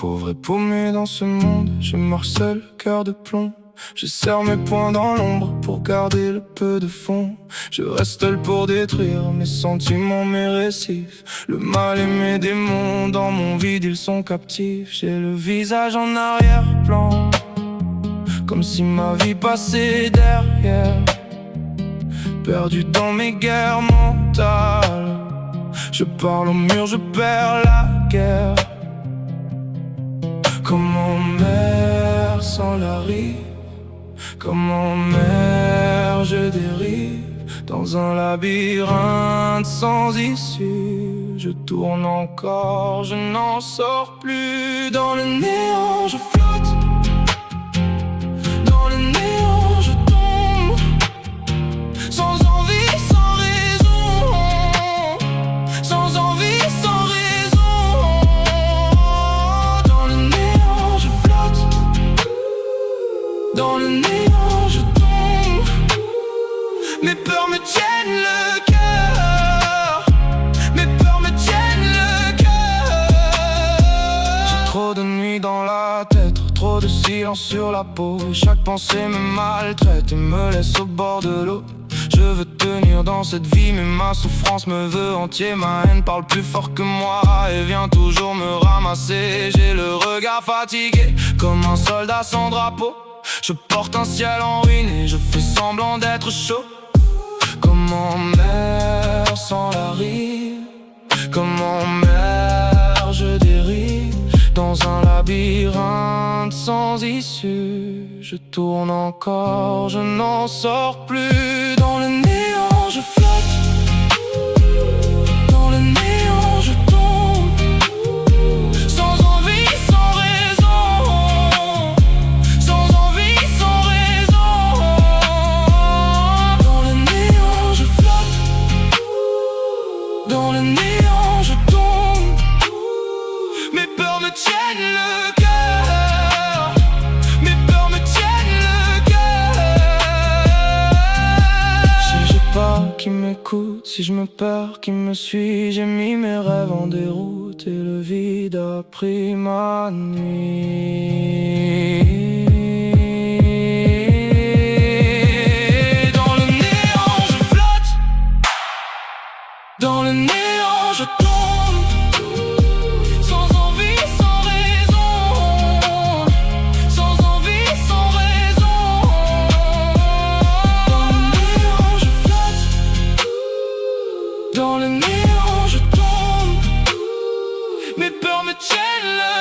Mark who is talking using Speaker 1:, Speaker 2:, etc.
Speaker 1: Pauvre et paumé dans ce monde, je marche seul, cœur de plomb. Je serre mes poings dans l'ombre pour garder le peu de fond. Je reste seul pour détruire mes sentiments, mes récifs. Le mal et mes démons, dans mon vide ils sont captifs. J'ai le visage en arrière-plan, comme si ma vie passait derrière. Perdu dans mes guerres mentales, je parle au mur, je perds la guerre. Comment mer sans la rive, comment mer je dérive dans un labyrinthe sans issue. Je tourne encore, je n'en sors plus. Dans le néant je flotte, dans le néant je tombe, sans envie, sans raison, sans envie, sans raison. Dans le néant je flotte, dans le néant je tombe. Mes peurs me tiennent le cœur, mes peurs me tiennent le cœur. J'ai trop de nuits dans la tête, trop de silence sur la peau. Et chaque pensée me maltraite et me laisse au bord de l'eau. Je veux tenir dans cette vie mais ma souffrance me veut entier. Ma haine parle plus fort que moi et vient toujours me ramasser. J'ai le regard fatigué comme un soldat sans drapeau. Je porte un ciel en ruine et je fais semblant d'être chaud. Comment mer sans la rive, comment mer je dérive dans un labyrinthe sans issue. Je tourne encore, je n'en sors plus. Dans le néant je flotte, dans le néant je tombe, sans envie, sans raison, sans envie, sans raison. Dans le néant je flotte, dans le néant je tombe. Mes peurs me tiennent le cœur, mes peurs me tiennent le cœur. Si j'ai pas qui m'écoute, si je me perds, qui me suit. J'ai mis mes rêves en déroute et le vide a pris ma nuit. Dans le néant je flotte, dans le néant je tombe, sans envie, sans raison, sans envie, sans raison. Dans le néant je flotte, dans le néant je tombe. Mes peurs me tiennent là.